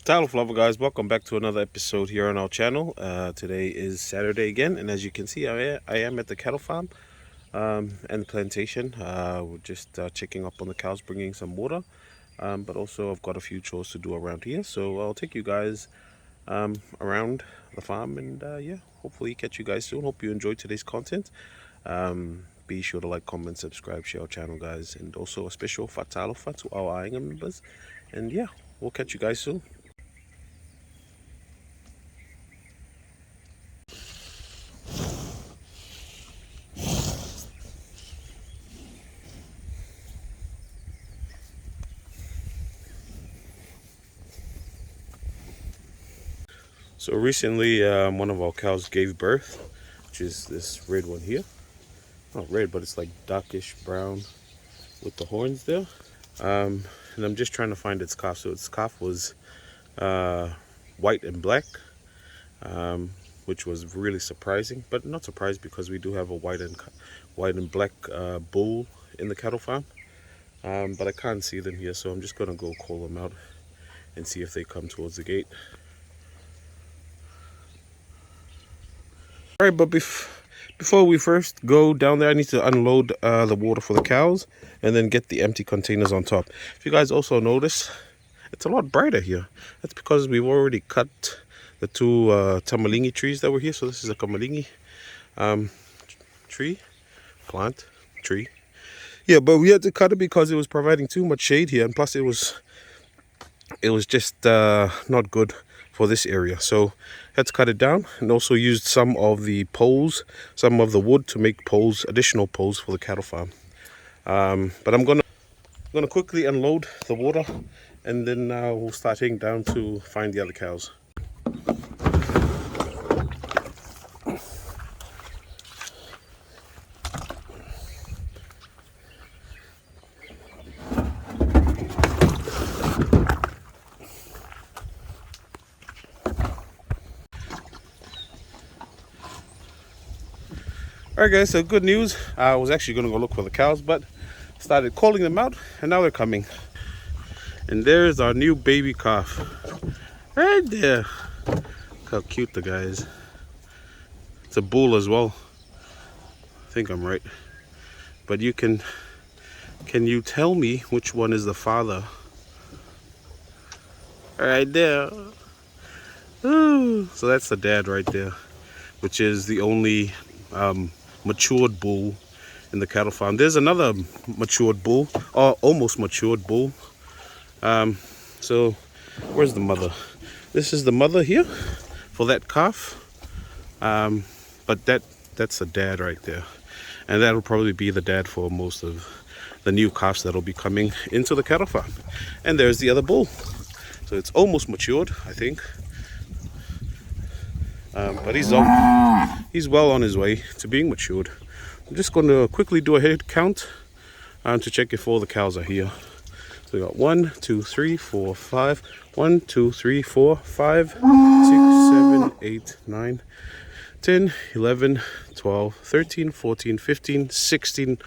Taro Flower guys, welcome back to another episode here on our channel. Today is Saturday again, and as you can see, I am at the cattle farm and the plantation. We're just checking up on the cows, bringing some water, but also I've got a few chores to do around here, so I'll take you guys around the farm, and yeah, hopefully catch you guys soon. Hope you enjoyed today's content. Be sure to like, comment, subscribe, share our channel, guys, and also a special fatalofa to our Ainga members. And yeah, we'll catch you guys soon. So recently, one of our cows gave birth, which is this red one here. Not red, but it's like darkish brown with the horns there. And I'm just trying to find its calf. So its calf was white and black, which was really surprising, but not surprised because we do have a white and black bull in the cattle farm. But I can't see them here, so I'm just gonna go call them out and see if they come towards the gate. All right, but before we first go down there, I need to unload the water for the cows and then get the empty containers on top. If you guys also notice, it's a lot brighter here. That's because we've already cut the two tamalingi trees that were here. So this is a kamalingi tree. Yeah, but we had to cut it because it was providing too much shade here, and plus it was just not good for this area, so had to cut it down, and also used some of the poles, some of the wood to make poles, additional poles for the cattle farm. But I'm gonna quickly unload the water, and then we'll start heading down to find the other cows. Alright guys, so good news. I was actually going to go look for the cows, but started calling them out, and now they're coming. And there's our new baby calf. Right there. Look how cute the guy is. It's a bull as well. I think I'm right. But can you tell me which one is the father? Right there. Ooh. So that's the dad right there, which is the only matured bull in the cattle farm. There's another matured bull, or almost matured bull. So where's the mother? This is the mother here for that calf, but that's the dad right there, and that'll probably be the dad for most of the new calves that'll be coming into the cattle farm. And there's the other bull, so it's almost matured, I think. But he's well on his way to being matured. I'm just going to quickly do a head count to check if all the cows are here. So we got 1, 2, 3, 4, 5. 1, 2, 3, 4, 5, 6, 7, 8, 9, 10, 11, 12, 13, 14, 15, 16.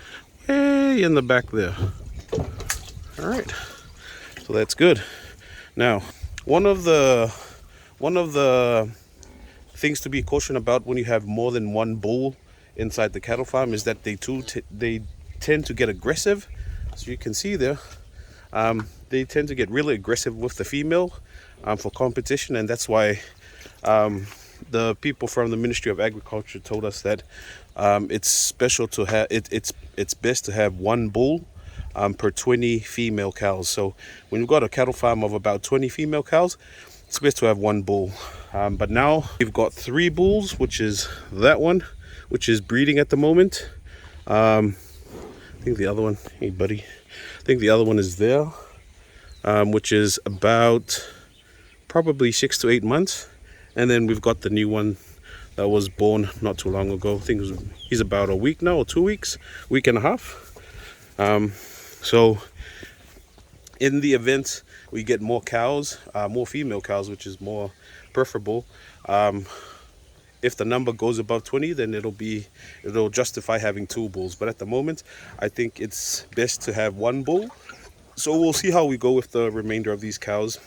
Way in the back there. All right, so that's good. Now, one of the things to be cautioned about when you have more than one bull inside the cattle farm is that they tend to get aggressive. So you can see there, they tend to get really aggressive with the female for competition, and that's why the people from the Ministry of Agriculture told us that it's special to have it's best to have one bull per 20 female cows. So when you've got a cattle farm of about 20 female cows, it's best to have one bull. But now we've got 3 bulls, which is that one, which is breeding at the moment. I think the other one, hey buddy, I think the other one is there, which is about probably 6 to 8 months. And then we've got the new one that was born not too long ago. I think he's about a week now, or 2 weeks, week and a half. So in the event we get more cows, more female cows, which is more preferable, if the number goes above 20, then it'll justify having 2 bulls. But at the moment, I think it's best to have 1 bull. So we'll see how we go with the remainder of these cows.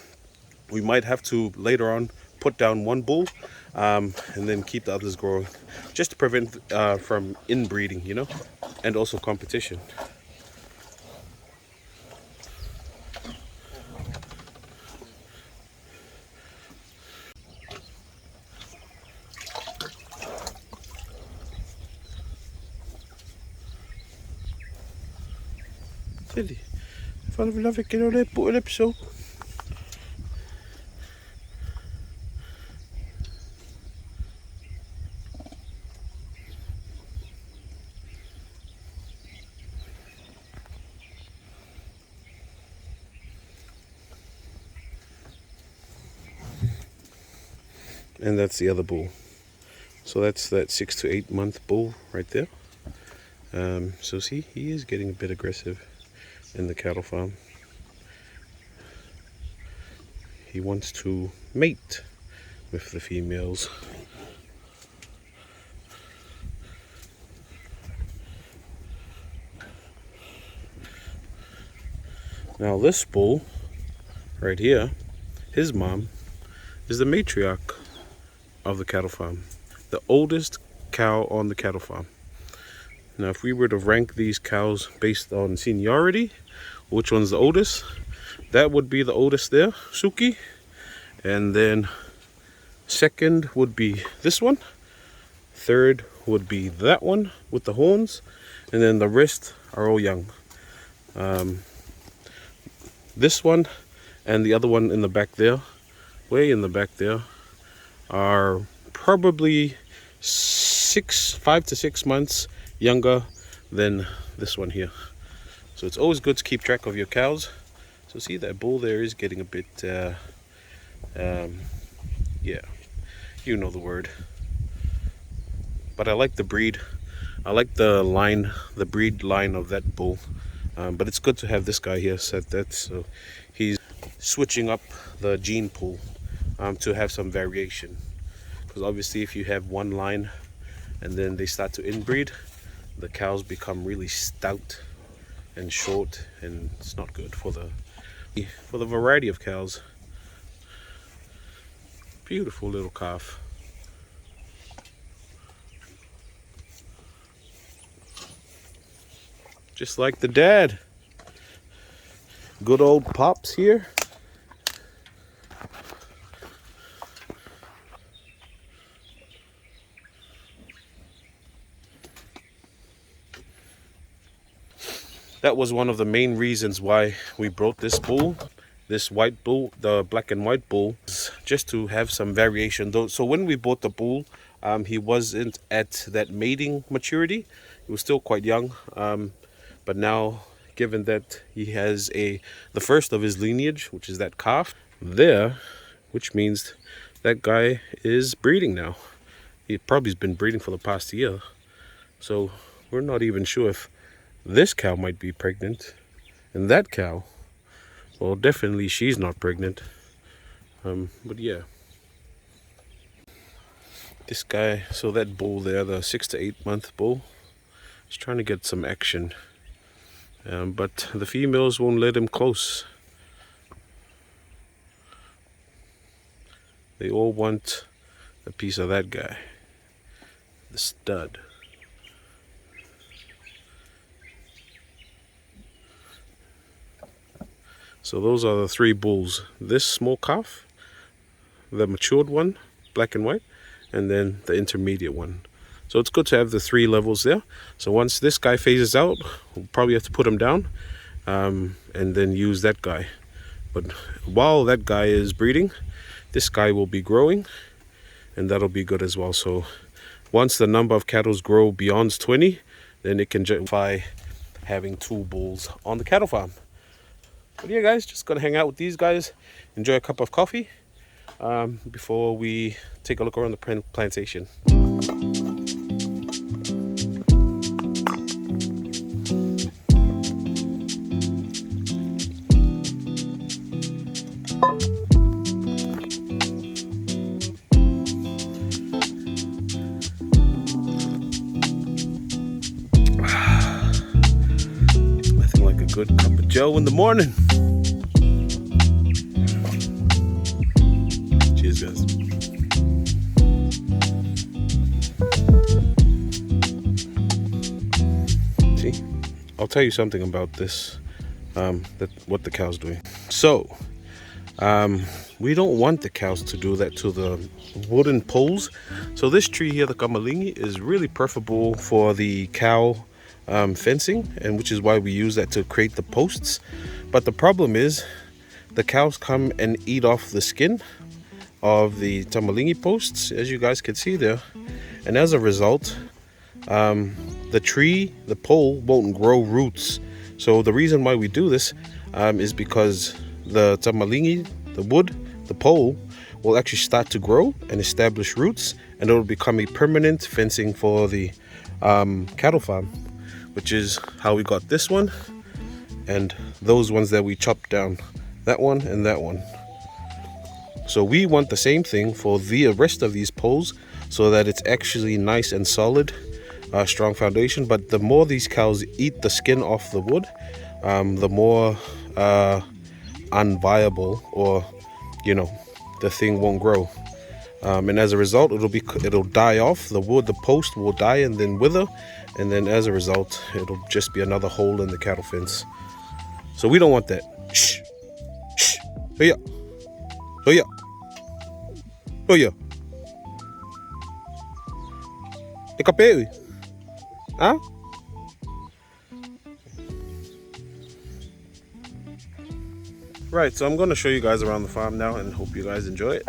We might have to later on put down one bull and then keep the others growing, just to prevent from inbreeding, you know, and also competition. Teddy, fan vill jag väcka det på en episode. And that's the other bull. So that's that 6 to 8 month bull right there. So see, he is getting a bit aggressive in the cattle farm. He wants to mate with the females. Now this bull right here, his mom is the matriarch of the cattle farm, the oldest cow on the cattle farm. Now if we were to rank these cows based on seniority, which one's the oldest, that would be the oldest there, Suki, and then second would be this one, third would be that one with the horns, and then the rest are all young. This one and the other one in the back there, way in the back there, are probably 5 to 6 months younger than this one here. So it's always good to keep track of your cows. So see, that bull there is getting a bit yeah, you know the word. But I like the breed. I like the line, the breed line of that bull. But it's good to have this guy here set that, so he's switching up the gene pool to have some variation. Because obviously if you have one line and then they start to inbreed, the cows become really stout and short, and it's not good for the variety of cows. Beautiful little calf. Just like the dad. Good old Pops here. That was one of the main reasons why we brought this bull, this white bull, the black and white bull, just to have some variation. So when we bought the bull, he wasn't at that mating maturity. He was still quite young. But now, given that he has the first of his lineage, which is that calf there, which means that guy is breeding now. He probably has been breeding for the past year. So we're not even sure if this cow might be pregnant. And that cow, well, definitely she's not pregnant. But yeah. This guy, so that bull there, the 6 to 8 month bull, is trying to get some action. But the females won't let him close. They all want a piece of that guy, the stud. So those are the 3 bulls. This small calf, the matured one, black and white, and then the intermediate one. So it's good to have the 3 levels there. So once this guy phases out, we'll probably have to put him down and then use that guy. But while that guy is breeding, this guy will be growing, and that'll be good as well. So once the number of cattle grow beyond 20, then it can justify having 2 bulls on the cattle farm. But yeah, guys, just gonna hang out with these guys, enjoy a cup of coffee before we take a look around the plantation. Nothing like a good cup of Joe in the morning. pictures. See, I'll tell you something about this, what the cow's doing. So, we don't want the cows to do that to the wooden poles. So this tree here, the kamalingi, is really preferable for the cow fencing, and which is why we use that to create the posts. But the problem is the cows come and eat off the skin of the tamalingi posts, as you guys can see there, and as a result the pole won't grow roots. So the reason why we do this is because the tamalingi, the wood, the pole will actually start to grow and establish roots, and it will become a permanent fencing for the cattle farm, which is how we got this one and those ones that we chopped down, that one and that one. So we want the same thing for the rest of these poles, so that it's actually nice and solid, strong foundation. But the more these cows eat the skin off the wood, the more unviable, or the thing won't grow, and as a result it'll die off. The wood, the post will die and then wither, and then as a result it'll just be another hole in the cattle fence. So we don't want that. Shh, shh, oh yeah, oh yeah, oh yeah. Ikapewi, huh? Right, so I'm going to show you guys around the farm now, and hope you guys enjoy it.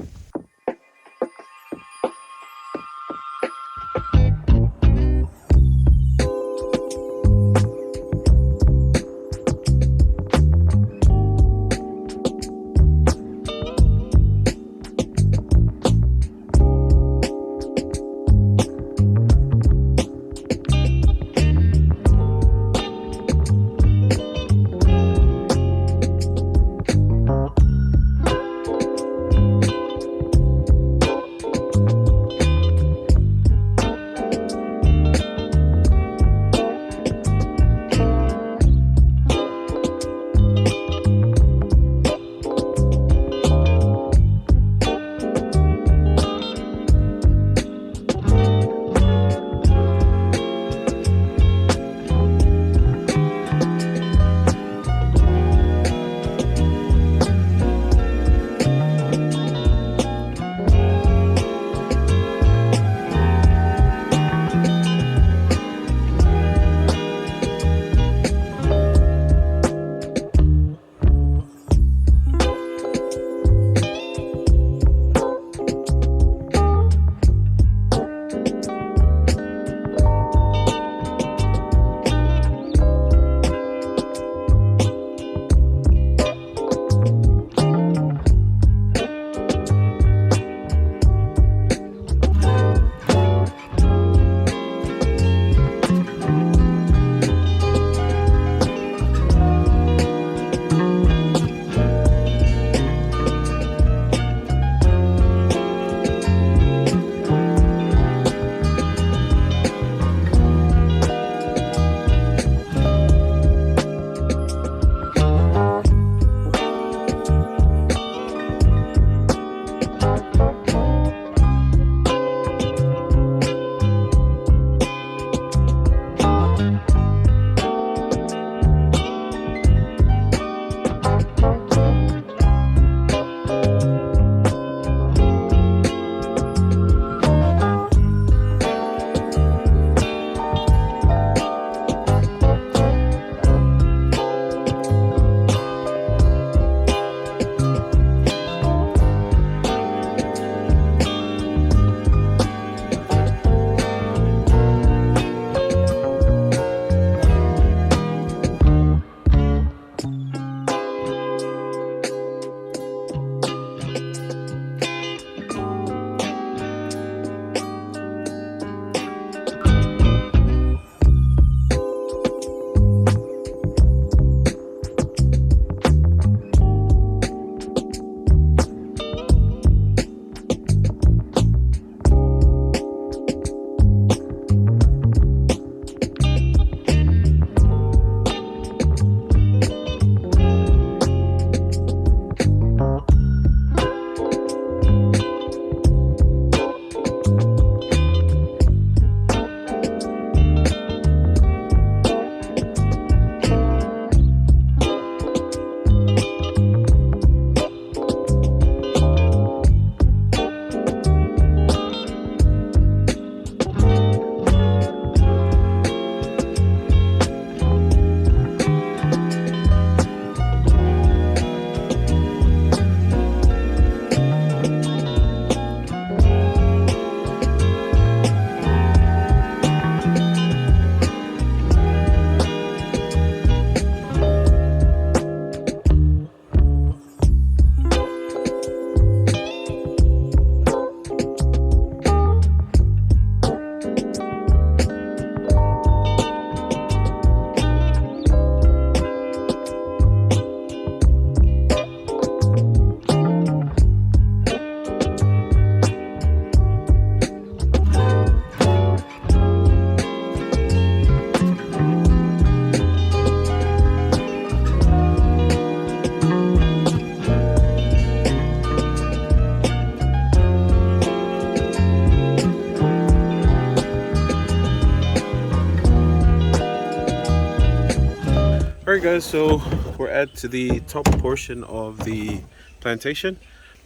Alright guys, so we're at the top portion of the plantation,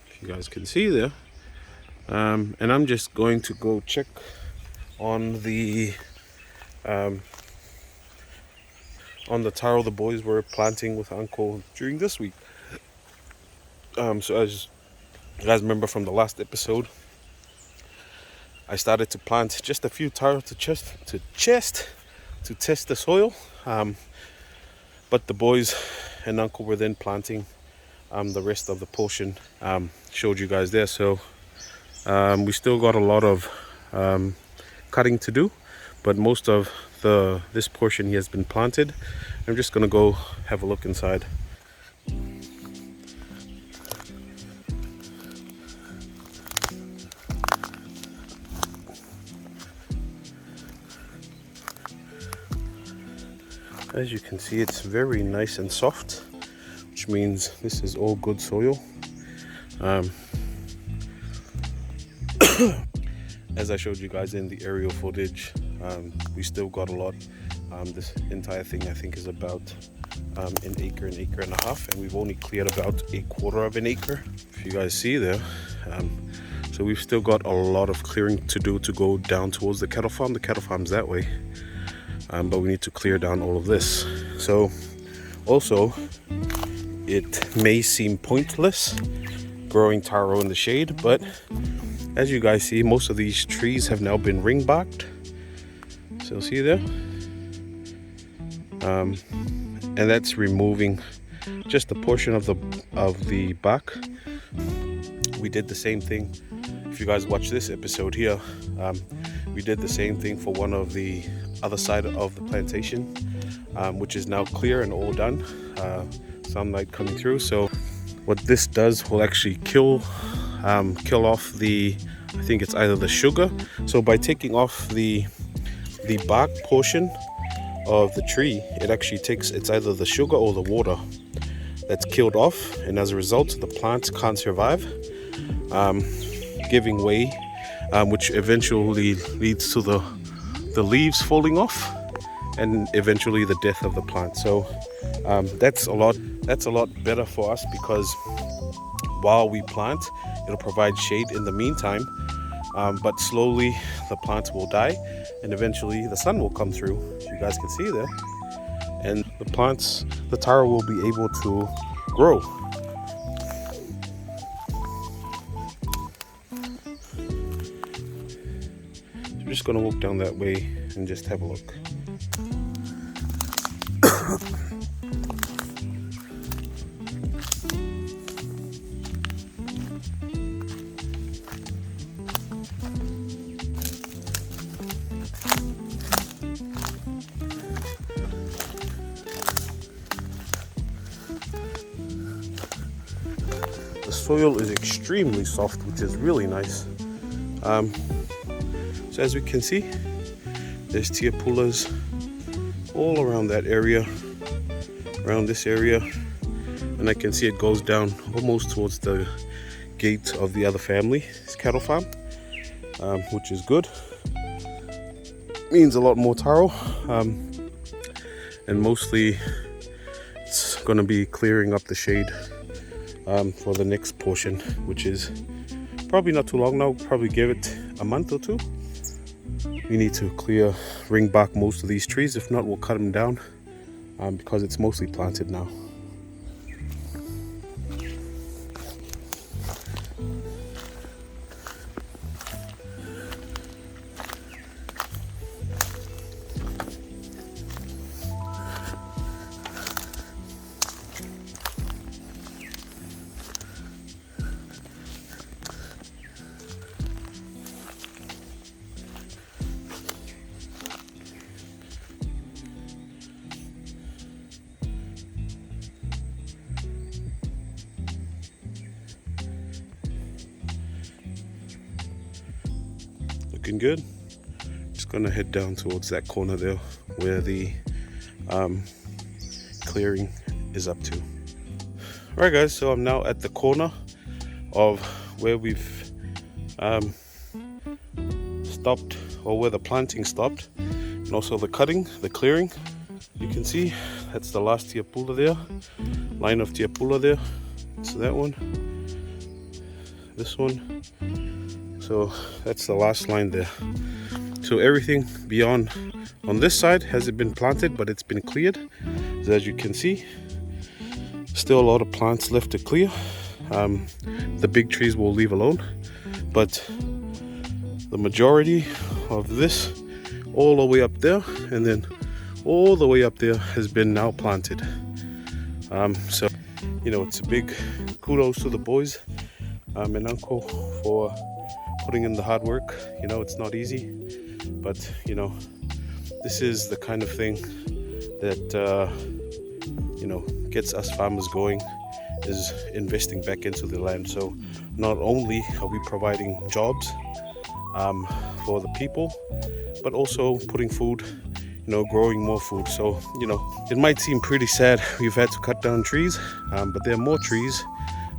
if you guys can see there, and I'm just going to go check on the taro the boys were planting with Uncle during this week. So as you guys remember from the last episode, I started to plant just a few taro to test the soil, but the boys and Uncle were then planting the rest of the portion. Showed you guys there. So we still got a lot of cutting to do, but most of this portion here has been planted. I'm just gonna go have a look inside. As you can see, it's very nice and soft, which means this is all good soil. As I showed you guys in the aerial footage, we still got a lot. This entire thing I think is about an acre and a half, and we've only cleared about a quarter of an acre, if you guys see there. So we've still got a lot of clearing to do to go down towards the cattle farm. The cattle farm's that way, but we need to clear down all of this. So also, it may seem pointless growing taro in the shade, but as you guys see, most of these trees have now been ring barked. So see there, and that's removing just a portion of the bark. We did the same thing. If you guys watch this episode here, we did the same thing for one of the other side of the plantation, which is now clear and all done. Sunlight coming through. So what this does will actually kill off the, I think it's either the sugar. So by taking off the bark portion of the tree, it actually takes, it's either the sugar or the water that's killed off, and as a result the plants can't survive, giving way, which eventually leads to the leaves falling off and eventually the death of the plant. So that's a lot better for us, because while we plant, it'll provide shade in the meantime, but slowly the plants will die and eventually the sun will come through, as you guys can see there, and the taro will be able to grow. So I'm just gonna walk down that way and just have a look. The soil is extremely soft, which is really nice. So as we can see, there's tiapulas all around that area, around this area, and I can see it goes down almost towards the gate of the other family's cattle farm, which is good. Means a lot more taro, and mostly it's going to be clearing up the shade for the next portion, which is probably not too long now. Probably give it a month or two. We need to ring bark most of these trees. If not, we'll cut them down, because it's mostly planted now. Looking good. Just gonna head down towards that corner there where the clearing is up to. Alright guys, so I'm now at the corner of where we've stopped, or where the planting stopped, and also the cutting, the clearing. You can see that's the last tiapula there, line of tiapula there. So that one, this one. So that's the last line there. So everything beyond on this side hasn't been planted, but it's been cleared. So as you can see, still a lot of plants left to clear. The big trees will leave alone, but the majority of this all the way up there and then all the way up there has been now planted. So you know, it's a big kudos to the boys and uncle for putting in the hard work. You know, it's not easy, but you know, this is the kind of thing that you know, gets us farmers going, is investing back into the land. So not only are we providing jobs for the people, but also putting food, you know, growing more food. So you know, it might seem pretty sad we've had to cut down trees, but there are more trees,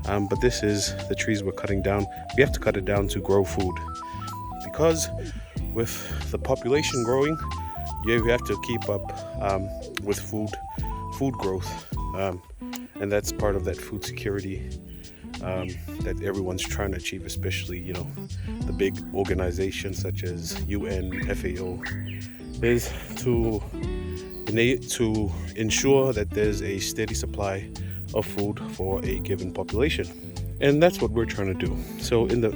but this is the trees we're cutting down. We have to cut it down to grow food, because with the population growing, you have to keep up with food growth, and that's part of that food security that everyone's trying to achieve, especially, you know, the big organizations such as UN, FAO, is to ensure that there's a steady supply of food for a given population, and that's what we're trying to do. So in the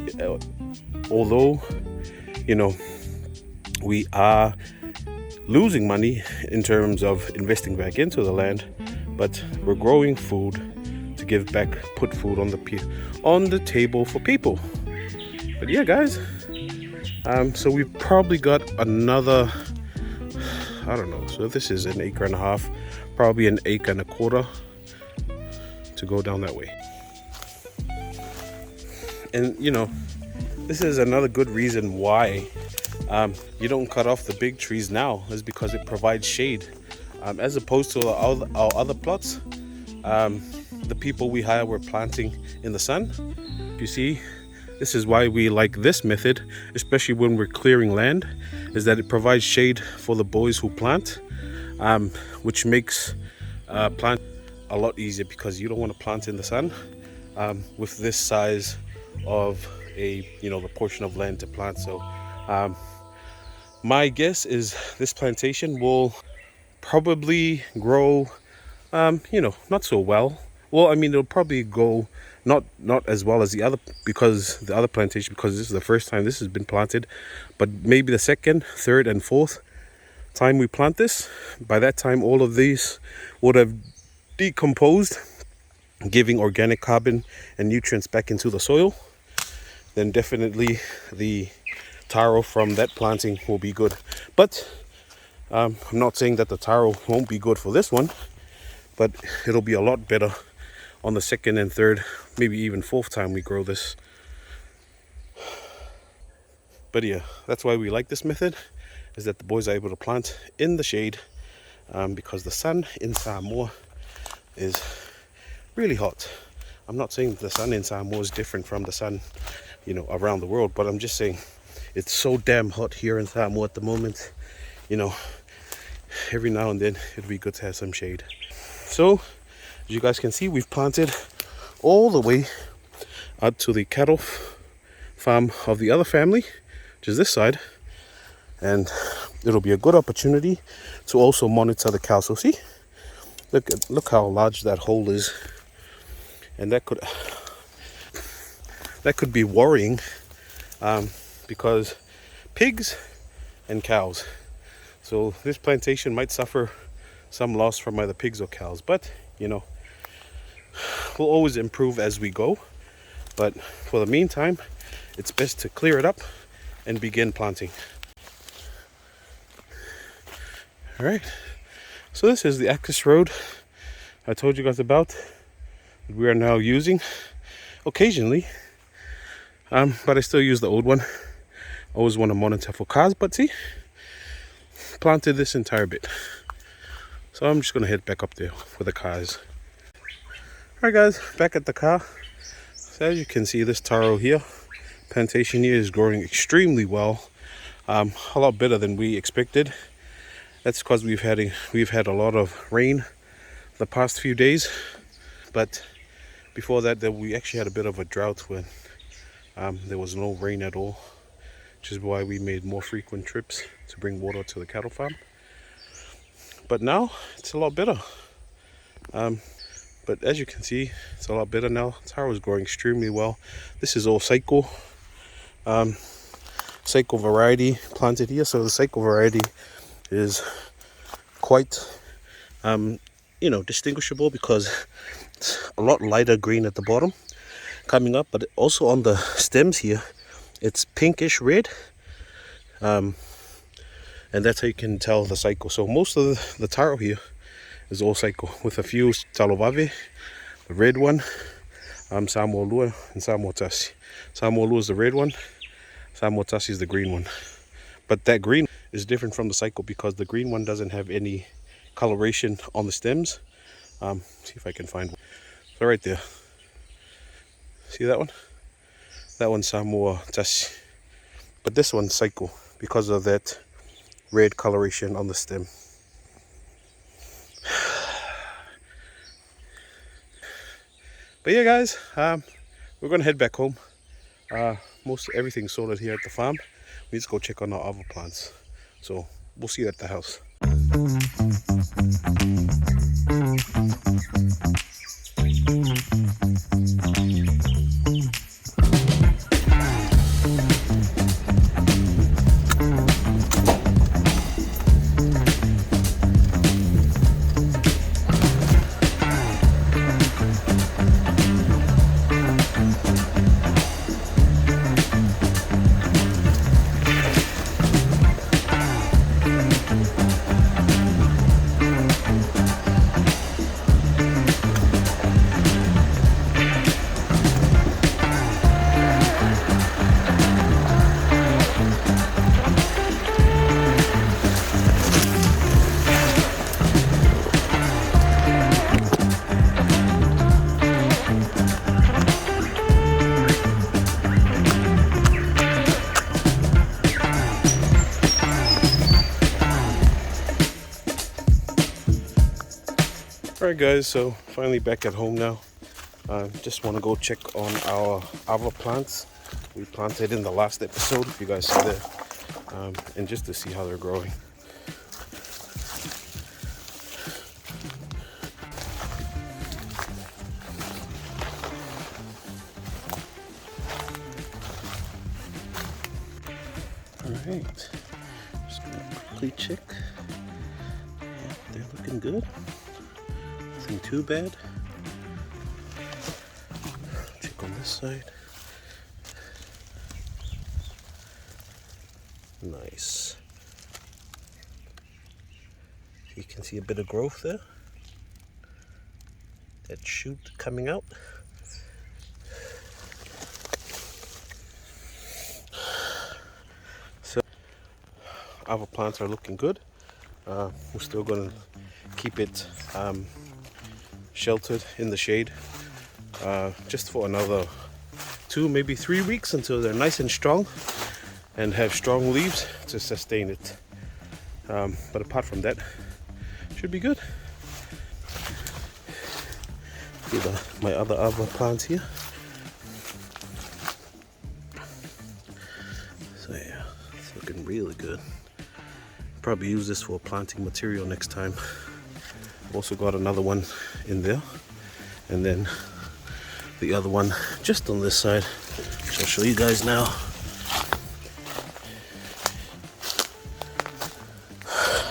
although, you know, we are losing money in terms of investing back into the land, but we're growing food to give back, put food on the table for people. But yeah, guys, so we've probably got another, I don't know, so this is 1.5 acres, probably 1.25 acres to go down that way. And you know, this is another good reason why you don't cut off the big trees now, is because it provides shade, as opposed to our other plots. The people we hire were planting in the sun. You see, this is why we like this method, especially when we're clearing land, is that it provides shade for the boys who plant, which makes plant a lot easier, because you don't want to plant in the sun with this size of a, you know, the portion of land to plant. So my guess is this plantation will probably grow, you know, not so well. Well, I mean, it'll probably go not as well as the other, because the other plantation, because this is the first time this has been planted. But maybe the second, third, and fourth time we plant this, by that time all of these would have decomposed, giving organic carbon and nutrients back into the soil. Then definitely the taro from that planting will be good. But I'm not saying that the taro won't be good for this one, but it'll be a lot better on the second and third, maybe even fourth time we grow this. But yeah, that's why we like this method, is that the boys are able to plant in the shade, because the sun in Samoa is really hot. I'm not saying the sun in Samoa is different from the sun, you know, around the world, but I'm just saying it's so damn hot here in Samoa at the moment. You know, every now and then it'd be good to have some shade. So as you guys can see, we've planted all the way out to the cattle farm of the other family, which is this side, and it'll be a good opportunity to also monitor the cows. So see, look how large that hole is, and that could be worrying, because pigs and cows. So this plantation might suffer some loss from either pigs or cows, but you know, we'll always improve as we go. But for the meantime, it's best to clear it up and begin planting. All right, so this is the access road I told you guys about, that we are now using occasionally, but I still use the old one. I always want to monitor for cars, but see, planted this entire bit. So I'm just going to head back up there for the cars. Alright guys, back at the car. So as you can see, this taro here, plantation here, is growing extremely well. A lot better than we expected. That's because we've had a lot of rain the past few days, but before that we actually had a bit of a drought when there was no rain at all, which is why we made more frequent trips to bring water to the cattle farm. But now it's a lot better. But as you can see, it's a lot better now. Taro is growing extremely well. This is all Seiko variety planted here. So the Seiko variety is quite distinguishable because it's a lot lighter green at the bottom coming up, but also on the stems here it's pinkish red, and that's how you can tell the Seiko. So most of the Taro here is all Seiko, with a few Talovave, the red one, Samoalua and Samoatasi. Samoalua is the red one, Samoatasi is the green one. But that green is different from the Seiko because the green one doesn't have any coloration on the stems. See if I can find one. So right there, see that one? That one's Samoatasi, but this one's Seiko because of that red coloration on the stem. But yeah, guys, we're gonna head back home. Most everything's sorted here at the farm. We need to go check on our other plants. So we'll see you at the house. Alright guys, so finally back at home now. Just want to go check on our other plants we planted in the last episode, if you guys see that, and just to see how they're growing. Alright, just gonna quickly check. Yeah, they're looking good. Nothing too bad. Check on this side. Nice. You can see a bit of growth there. That shoot coming out. So our plants are looking good. We're still going to keep it sheltered in the shade just for another 2, maybe 3 weeks until they're nice and strong and have strong leaves to sustain it. But apart from that, should be good. See my other plants here. So yeah, it's looking really good. Probably use this for planting material next time. Also got another one in there, and then the other one just on this side, which I'll show you guys now.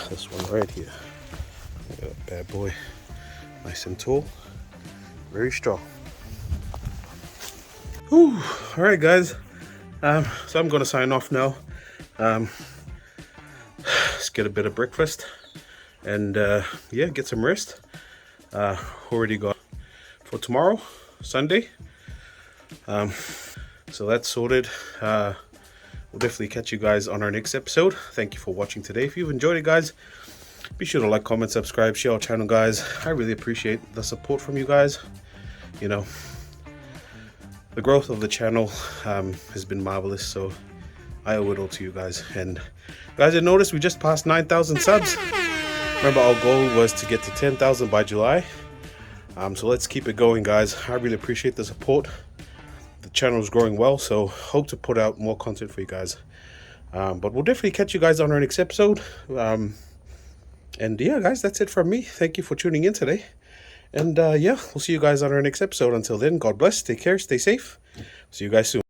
This one right here. Look at that bad boy, nice and tall, very strong. Whew. All right guys, so I'm gonna sign off now. Let's get a bit of breakfast and yeah, get some rest. Already got for tomorrow, Sunday. So that's sorted. We'll definitely catch you guys on our next episode. Thank you for watching today. If you've enjoyed it, guys, be sure to like, comment, subscribe, share our channel, guys. I really appreciate the support from you guys. You know, the growth of the channel has been marvelous, so I owe it all to you guys. And guys, I noticed we just passed 9,000 subs. Remember, our goal was to get to 10,000 by July. So let's keep it going, guys. I really appreciate the support. The channel is growing well, so hope to put out more content for you guys. But we'll definitely catch you guys on our next episode. And yeah, guys, that's it from me. Thank you for tuning in today. And yeah, we'll see you guys on our next episode. Until then, God bless, take care, stay safe. See you guys soon.